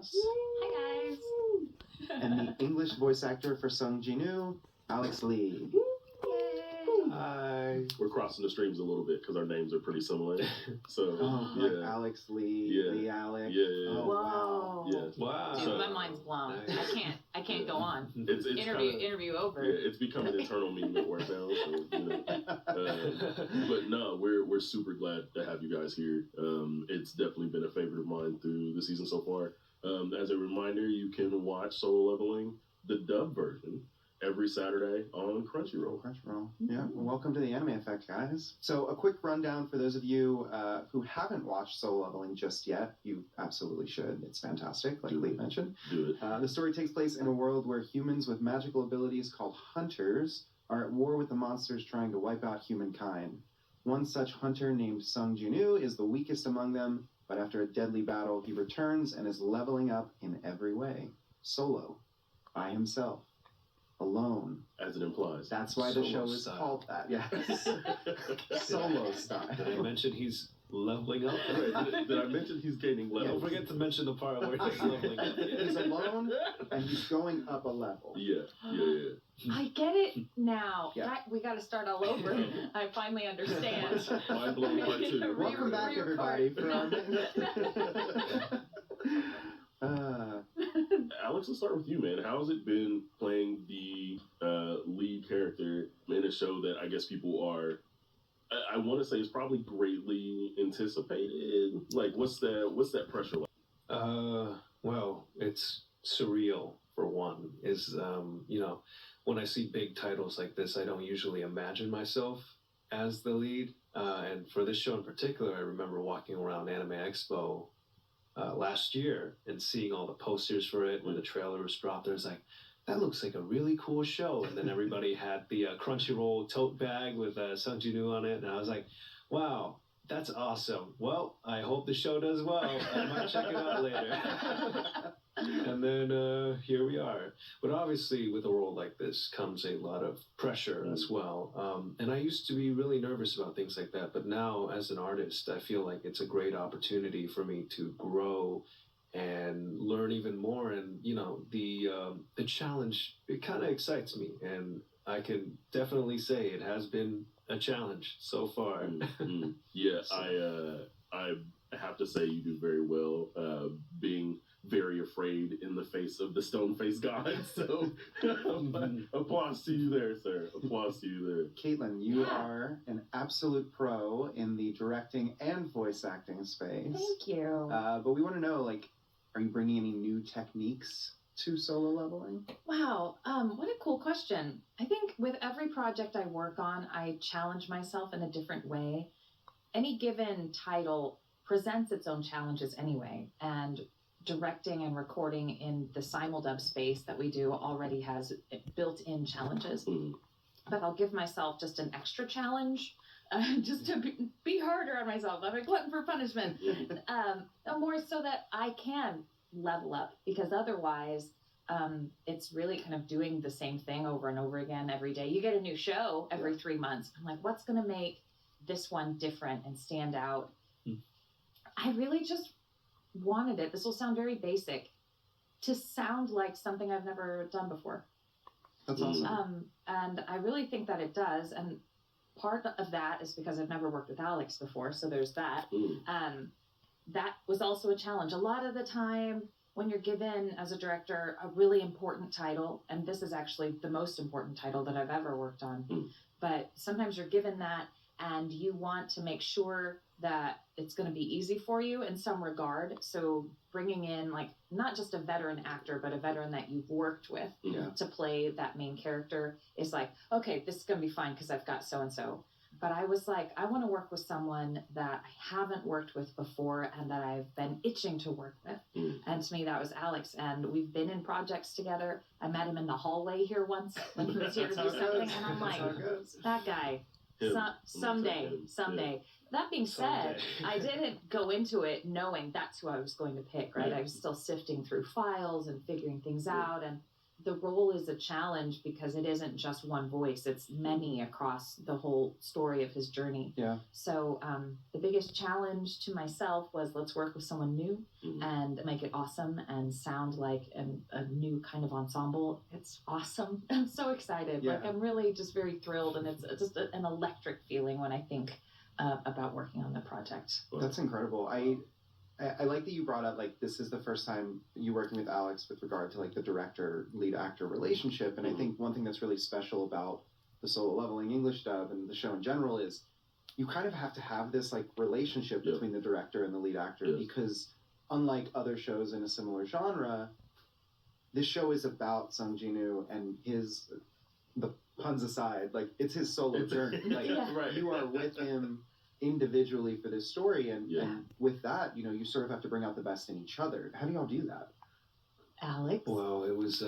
Hi, guys. And the English voice actor for Sung Ji-nu, Alek Lo. Hi. We're crossing the streams a little bit because our names are pretty similar. So like Alex Lee, Lee Alec. Yeah. Oh, wow. Yeah. Wow. Dude, my mind's blown. Nice. I can't go on. It's interview over. Yeah, it's become an internal meme at work now. So, but no, we're super glad to have you guys here. It's definitely been a favorite of mine through the season so far. As a reminder, you can watch Solo Leveling, the dub version, every Saturday on Crunchyroll. Yeah. Well, welcome to the Anime Effect, guys. So a quick rundown for those of you who haven't watched Solo Leveling just yet. You absolutely should. It's fantastic, like Lee mentioned. Do it. The story takes place in a world where humans with magical abilities called hunters are at war with the monsters trying to wipe out humankind. One such hunter named Sung Ji-nu is the weakest among them, but after a deadly battle, he returns and is leveling up in every way. Solo. By himself. Alone. As it implies. That's why the show is called that. Yes. Solo style. Did I mention he's leveling up? Did I mention he's gaining levels? Don't forget to mention the part where he's leveling up. He's alone and he's going up a level. Yeah. I get it now. Yeah. We got to start all over. I finally understand. Mind blown part two. Welcome back, everybody. For our... Alex, let's start with you, man. How's it been playing the lead character in a show that I guess people are, I want to say, is probably greatly anticipated? Like, what's that pressure like? Well, it's surreal for one. When I see big titles like this, I don't usually imagine myself as the lead. And for this show in particular, I remember walking around Anime Expo last year and seeing all the posters for it when the trailer was dropped. There was like, that looks like a really cool show. And then everybody had the Crunchyroll tote bag with Sung Ji-nu on it. And I was like, wow, that's awesome. Well, I hope the show does well. I might check it out later. And then here we are. But obviously with a role like this comes a lot of pressure as well. And I used to be really nervous about things like that. But now as an artist, I feel like it's a great opportunity for me to grow and learn even more. And, the challenge, it kind of excites me. And I can definitely say it has been a challenge so far. Yeah, so. I have to say you do very well, being very afraid in the face of the stone-faced god. So applause to you there, sir. Applause to you there. Caitlin, you are an absolute pro in the directing and voice acting space. Thank you. But we want to know, are you bringing any new techniques to Solo Leveling? Wow, what a cool question. I think with every project I work on, I challenge myself in a different way. Any given title presents its own challenges anyway, and directing and recording in the simuldub space that we do already has built-in challenges. But I'll give myself just an extra challenge, just to be harder on myself. I'm a glutton for punishment. More so that I can level up, because otherwise it's really kind of doing the same thing over and over again every day. You get a new show every 3 months. I'm like, what's going to make this one different and stand out? I really just wanted it, this will sound very basic, to sound like something I've never done before. That's awesome. And I really think that it does. And part of that is because I've never worked with Alex before, so there's that. That was also a challenge. A lot of the time when you're given, as a director, a really important title, and this is actually the most important title that I've ever worked on, but sometimes you're given that and you want to make sure that it's going to be easy for you in some regard. So bringing in, not just a veteran actor, but a veteran that you've worked with to play that main character is like, okay, this is going to be fine because I've got so-and-so. But I was like, I want to work with someone that I haven't worked with before and that I've been itching to work with. And to me, that was Alex. And we've been in projects together. I met him in the hallway here once when he was here to do something. And I'm like, that guy, someday. Yeah. That being said, I didn't go into it knowing that's who I was going to pick, right? I was still sifting through files and figuring things out. And the role is a challenge because it isn't just one voice, it's many across the whole story of his journey. Yeah. So the biggest challenge to myself was, let's work with someone new and make it awesome and sound like a new kind of ensemble. It's awesome. I'm so excited. Yeah. Like, I'm really just very thrilled, and it's just an electric feeling when I think about working on the project. That's incredible. I like that you brought up, like, this is the first time you working with Alex with regard to, like, the director lead actor relationship. And I think one thing that's really special about the Solo Leveling English dub and the show in general is you kind of have to have this, like, relationship between the director and the lead actor, because unlike other shows in a similar genre, this show is about Sung Ji-nu and the puns aside, like, it's his solo journey. Like, you are with him individually for this story, and with that, you know, you sort of have to bring out the best in each other. How do y'all do that? Alex? Well, it was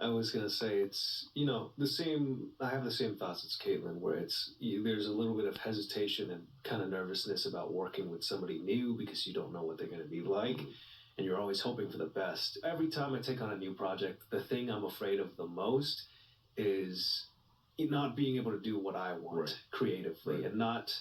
I was gonna say, it's, you know, the same. I have the same thoughts as Caitlin, where there's a little bit of hesitation and kind of nervousness about working with somebody new, because you don't know what they're gonna be like, and you're always hoping for the best. Every time I take on a new project, the thing I'm afraid of the most is not being able to do what I want creatively, and not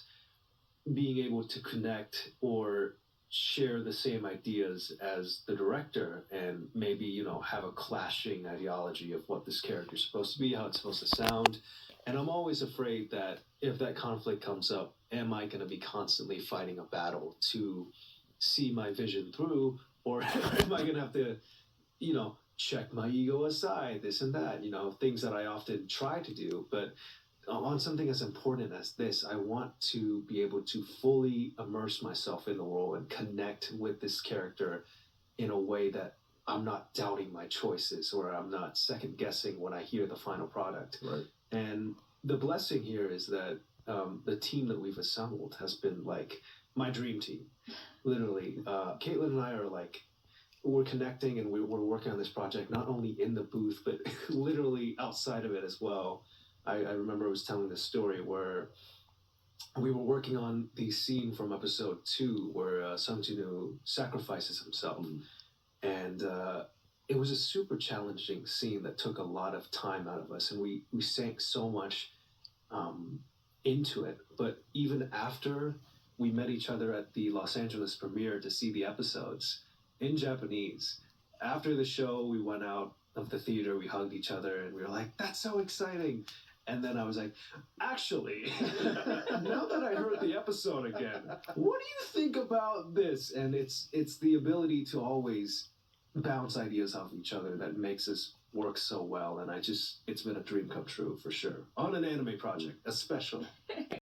being able to connect or share the same ideas as the director, and maybe, you know, have a clashing ideology of what this character is supposed to be, how it's supposed to sound. And I'm always afraid that if that conflict comes up, am I going to be constantly fighting a battle to see my vision through, or am I going to have to, you know, check my ego aside, this and that, you know, things that I often try to do. But on something as important as this, I want to be able to fully immerse myself in the role and connect with this character in a way that I'm not doubting my choices, or I'm not second guessing when I hear the final product. Right. And the blessing here is that the team that we've assembled has been like my dream team, literally. Caitlin and I are like, we're connecting, and we're working on this project not only in the booth, but literally outside of it as well. I remember I was telling this story where we were working on the scene from episode 2 where Sung Ji-nu sacrifices himself. And it was a super challenging scene that took a lot of time out of us, and we sank so much into it. But even after we met each other at the Los Angeles premiere to see the episodes in Japanese, after the show, we went out of the theater, we hugged each other, and we were like, that's so exciting. And then I was like, actually, now that I heard the episode again, what do you think about this? And it's the ability to always bounce ideas off each other that makes us work so well. And it's been a dream come true for sure. On an anime project, especially.